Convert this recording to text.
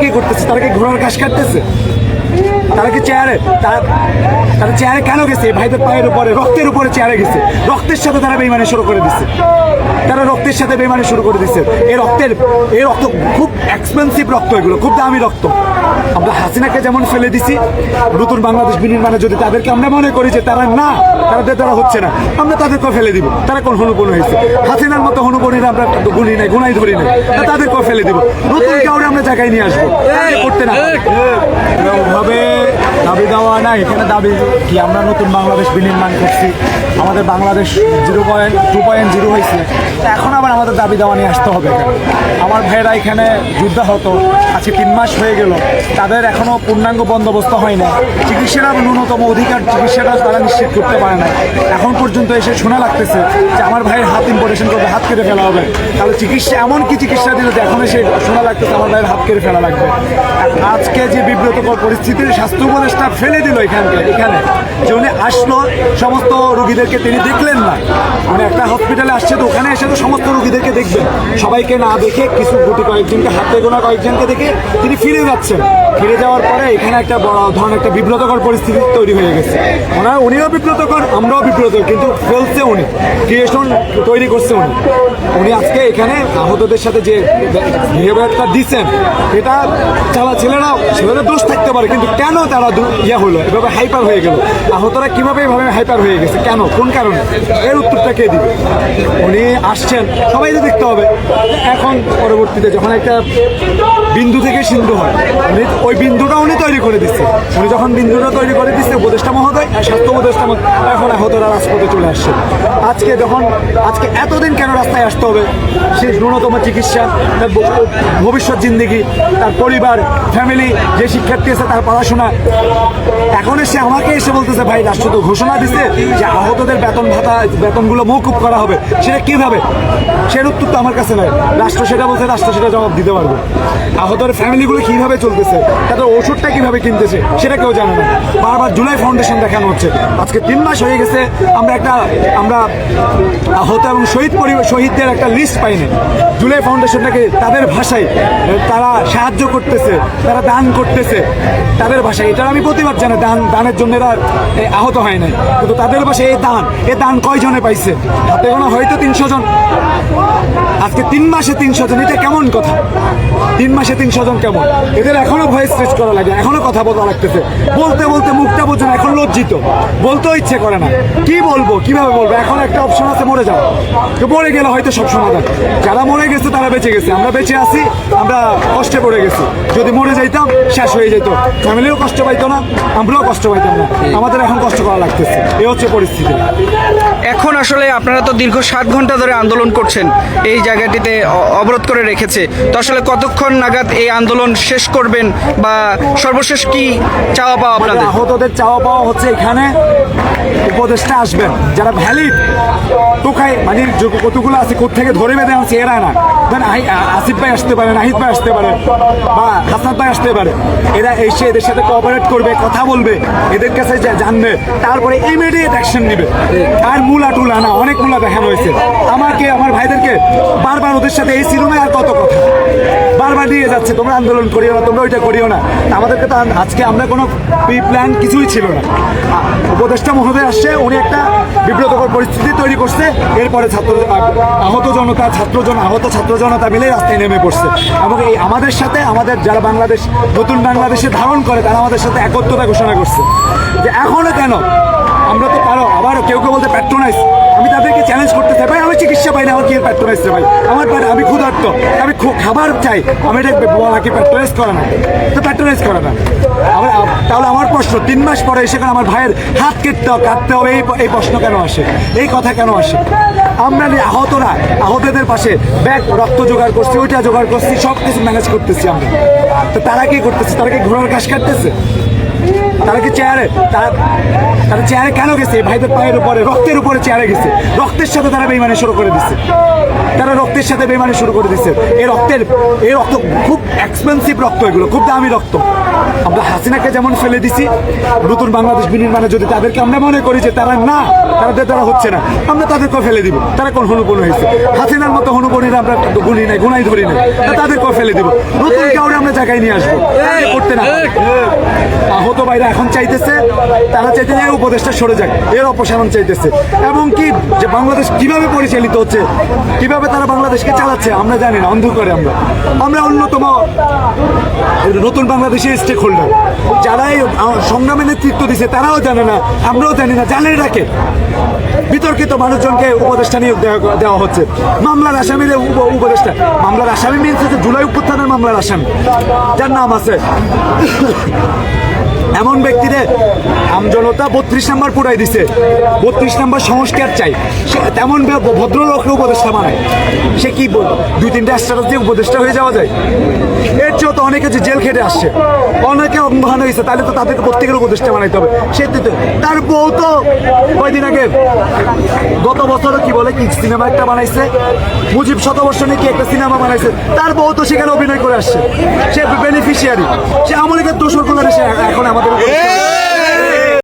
কি করতেছে? তারা কি ঘোড়ার ঘাস কাটতেছে? তারা কি চেয়ারে তারা চেয়ারে কেন গেছে? ভাইদের পায়ের উপরে, রক্তের উপরে চেয়ারে গেছে। রক্তের সাথে তারা বেইমানি শুরু করে দিচ্ছে। তারা রক্তের সাথে বেইমানি শুরু করে দিচ্ছে। এই রক্ত খুব এক্সপেন্সিভ রক্ত, এগুলো খুব দামি রক্ত। আমরা হাসিনাকে যেমন ফেলে দিছি, নতুন বাংলাদেশ বিনির্মাণে যদি তাদেরকে আমরা মনে করি যে তারা না, তাদের দ্বারা হচ্ছে না, আমরা তাদেরকেও ফেলে দিব। তারা কোন হনুপন হয়েছে? হাসিনার মতো হনুপনিরা আমরা গুনি নাই, গুনাই ধরি নাই, তাদেরকেও ফেলে দিব। নতুন কাউরে আমরা জায়গায় নিয়ে আসবো, করতে না ভাবে দাবি দেওয়া না। এখানে দাবি কি, আমরা নতুন বাংলাদেশ বিনির্মাণ করছি, আমাদের বাংলাদেশ 2.0 হয়েছে, এখন আবার আমাদের দাবি দেওয়া নিয়ে আসতে হবে। আমার ভাইয়েরা এখানে যুদ্ধাহত, আজকে 3 মাস হয়ে গেল, তাদের এখনো পূর্ণাঙ্গ বন্দোবস্ত হয় না। চিকিৎসার ন্যূনতম অধিকার, চিকিৎসাটা তারা নিশ্চিত করতে পারে না। এখন পর্যন্ত এসে শোনা লাগতেছে যে আমার ভাইয়ের হাত ইম্পোর্টেশন করবে, হাত কেটে ফেলা হবে। তাহলে চিকিৎসা, এমন কি চিকিৎসা দিল যে এখন এসে শোনা লাগতেছে আমার ভাইয়ের হাত কেটে ফেলা লাগবে। আজকে যে বিব্রতকর পরিস্থিতির স্বাস্থ্য উপদেষ্টা ফেলে দিল এখানে যে উনি আসলো, সমস্ত রোগীদেরকে তিনি দেখলেন না। মানে একটা হসপিটালে আসছে, তো ওখানে এসে তো সমস্ত রোগীদেরকে দেখবেন, সবাইকে না দেখে কিছু কয়েকজনকে, হাতে গোনা কয়েকজনকে দেখে তিনি ফিরে যাচ্ছেন। ফিরে যাওয়ার পরে এখানে একটা বড় ধরনের একটা বিব্রতকর পরিস্থিতি তৈরি হয়ে গেছে। উনিও বিব্রতকর, আমরাও বিব্রতকর, কিন্তু ফেলছে উনি, ক্রিয়েশন তৈরি করছে উনি আজকে এখানে আহতদের সাথে যে বিহেভিয়ারটা দিচ্ছেন, এটা ছেলেদের দোষ থাকতে পারে, কিন্তু কেন তারা হলো এভাবে হাইপার হয়ে গেল? আহতরা কিভাবে এভাবে হাইপার হয়ে গেছে, কেন, কোন কারণে? এর উত্তরটা কে দিবে? উনি আসছেন, সবাই তো দেখতে হবে। এখন পরবর্তীতে যখন একটা বিন্দু থেকে সিন্ধু হয়, ওই বিন্দুটা উনি তৈরি করে দিচ্ছে। উনি যখন বিন্দুটা তৈরি করে দিচ্ছে, উপদেষ্টা মহোদয়, স্বাস্থ্য উপদেষ্টা মহোদয়, এখন আহতরা রাজপথে চলে আসছে। আজকে এতদিন কেন রাস্তায় আসতে হবে? সে ন্যূনতম চিকিৎসা, তার ভবিষ্যৎ জিন্দেগি, তার পরিবার, ফ্যামিলি, যে শিক্ষার্থী আছে তার পড়াশোনা। এখন এসে আমাকে এসে বলতেছে, ভাই রাষ্ট্র তো ঘোষণা দিচ্ছে যে আহতদের বেতনগুলো মওকুফ করা হবে, সেটা কিভাবে? সের উত্তর তো আমার কাছে নাই। রাষ্ট্র সেটা বলছে, রাষ্ট্র সেটা জবাব দিতে পারবে। আহতের ফ্যামিলিগুলো কিভাবে চলতেছে, তাদের ওষুধটা কিভাবে কিনতেছে, সেটা কেউ জানে না। বারবার জুলাই ফাউন্ডেশন দেখানো হচ্ছে। আজকে 3 মাস হয়ে গেছে, আমরা আহত এবং শহীদদের একটা লিস্ট পাইনি। জুলাই ফাউন্ডেশনটাকে তাদের ভাষায় তারা সাহায্য করতেছে, তারা দান করতেছে তাদের ভাষায়। এটার আমি প্রতিবাদ জানাই। দানের জন্য এরা আহত হয় নাই, কিন্তু তাদের ভাষায় এই দান কয়জনে পাইছে? হাতে গোনা হয়তো 300 জন। আজকে 3 মাসে 300 জন, এটা কেমন কথা? 3 মাসে 300 জন কেমন? এদের এখনো ভয়েস রেজ করা লাগে, এখনো কথা বলা লাগতেছে। বলতে বলতে মুখটা বোঝে না, এখন লজ্জিত, বলতেও ইচ্ছে করে না। কি বলবো, কিভাবে বলবো? এখন একটা অপশন আছে, মরে যাও। মরে গেলে হয়তো সব সমাধান। যারা মরে গেছে তারা বেঁচে গেছে, আমরা বেঁচে আছি, আমরা কষ্টে পড়ে গেছি। যদি মরে যাইতাম, শেষ হয়ে যেত, ফ্যামিলিও কষ্ট পাইতো না, আমরাও কষ্ট পাইতাম না। আমাদের এখন কষ্ট করা লাগতেছে, এই হচ্ছে পরিস্থিতি। এখন আসলে আপনারা তো দীর্ঘ 7 ঘন্টা ধরে আন্দোলন করছেন, এই জায়গাটিতে অবরোধ করে রেখেছে, তো আসলে কতক্ষণ নাগাদ এই আন্দোলন শেষ করবেন, বা সর্বশেষ কি চাওয়া পাওয়া আপনাদের? আহতদের চাওয়া পাওয়া হচ্ছে, এখানে উপদেষ্টা আসবেন, যারা ভ্যালিড টোকায়, মানে কতগুলো আছে, কোথেকে ধরে বেঁধে আনছে এরা না। আসিফ ভাই আসতে পারে, নাহিদ ভাই আসতে পারে, বা হাসনাত ভাই আসতে পারে। এরা এসে এদের সাথে কোঅপারেট করবে, কথা বলবে, এদের কাছে জানবে, তারপরে ইমিডিয়েট অ্যাকশন নিবে। আর মূলা টুলা না, অনেক মূলা দেখানো হয়েছে। আমার ভাইদেরকে বারবার ওদের সাথে এই সিরুমে আর কত কথা বারবার নিয়ে যাচ্ছে, তোমরা আন্দোলন করিও না, তোমরা ওইটা করিও না। আমাদেরকে তো আজকে আমরা কোনো প্রি প্ল্যান কিছুই ছিল না। উপদেষ্টা মহোদয় আসছে, উনি একটা বিব্রতকর পরিস্থিতি তৈরি করছে। এরপরে আহত ছাত্র জনতা মিলে রাস্তায় নেমে পড়ছে, এবং এই আমাদের সাথে, আমাদের যারা নতুন বাংলাদেশে ধারণ করে, তারা আমাদের সাথে একত্রতা ঘোষণা করছে। যে এখনো কেন আমরা তো পারো, আবার কেউ বলতে প্যাট্রোনাইজ। আমি তাদেরকে চ্যালেঞ্জ করতে চাই, ভাই আমি চিকিৎসা পাই না, আমার কি প্যাট্রোনাইজ রে ভাই? আমি ক্ষুধার্ত, আমি খাবার চাই, আমি এটা বলা কি প্যাট্রোনাইজ করে না? তো প্যাট্রোনাইজ করে না। তাহলে আমার প্রশ্ন, 3 মাস পরে সেখানে আমার ভাইয়ের হাত কাটতে হবে, এই প্রশ্ন কেন আসে? এই কথা কেন আসে? আমরা আহতদের পাশে ব্যাগ, রক্ত জোগাড় করছি, ওইটা জোগাড় করছি, সব কিছু ম্যানেজ করতেছি আমরা। তো তারা কি করতেছে? তারা কি ঘোড়ার ঘাস কাটতেছে? তারা কি চেয়ারে তারা চেয়ারে কেন গেছে? ভাইদের পায়ের উপরে, রক্তের উপরে চেয়ারে গেছে। রক্তের সাথে তারা বেইমানি শুরু করে দিচ্ছে। তারা রক্তের সাথে বেইমানি শুরু করে দিচ্ছে। এই রক্ত খুব এক্সপেন্সিভ রক্ত, এগুলো খুব দামি রক্ত। আমরা হাসিনাকে যেমন ফেলে দিছি, নতুন বাংলাদেশ বিনির্মাণে যদি তাদেরকে আমরা মনে করি যে তারা না, তাদের দ্বারা হচ্ছে না, আমরা তাদেরকেও ফেলে দিব। তারা কোন হনুপন হয়েছে? হাসিনার মতো হনুপনিরা আমরা গুনি নাই, গুনাই ধরি নাই, তাদেরকেও ফেলে দিব। নতুন কাউরে আমরা জায়গায় নিয়ে আসবো, করতে না। আহত ভাইরা এখন চাইতেছে, তারা চাইতেছে এই উপদেশটা সরে যাক, এর অপসারণ চাইতেছে। এবং কি যে বাংলাদেশ কিভাবে পরিচালিত হচ্ছে, কিভাবে তারা বাংলাদেশকে চালাচ্ছে আমরা জানি না, অন্ধকারে আমরা অন্যতম নতুন বাংলাদেশের স্টেক হোল্ডার। যারা এই সংগ্রামের নেতৃত্ব দিচ্ছে তারাও জানে না, আমরাও জানি না, জানে রাখে। বিতর্কিত মানুষজনকে উপদেষ্টা নিয়োগ দেওয়া হচ্ছে। মামলার আসামির উপদেষ্টা, মামলার আসামি মিনস হচ্ছে জুলাই অভ্যুত্থানের মামলার আসামি, যার নাম আছে। এমন ব্যক্তিরে আমজনতা 32 নম্বর পুরাই দিছে, 32 নম্বর সংস্কার চাই। সে তেমন ভদ্রলোককে উপদেষ্টা বানায়। সে কি 2-3টা স্ট্যাটাস দিয়ে উপদেষ্টা হয়ে যাওয়া যায়? এর চেয়েও তো অনেকে যে জেল খেটে আসছে, অনেকে অঙ্গহান হয়েছে, তাহলে তো তাদেরকে প্রত্যেকের উপদেষ্টা বানাইতে হবে। সে তো তার বউ তো কয়দিন আগে গত বছরও কি বলে কি সিনেমা একটা বানাইছে, মুজিব শতবর্ষ নিয়ে কি একটা সিনেমা বানাইছে, তার বউ তো সেখানে অভিনয় করে আসছে। সে বেনিফিশিয়ারি, সে আমলিকের দোষর গুলো এখন আমাদের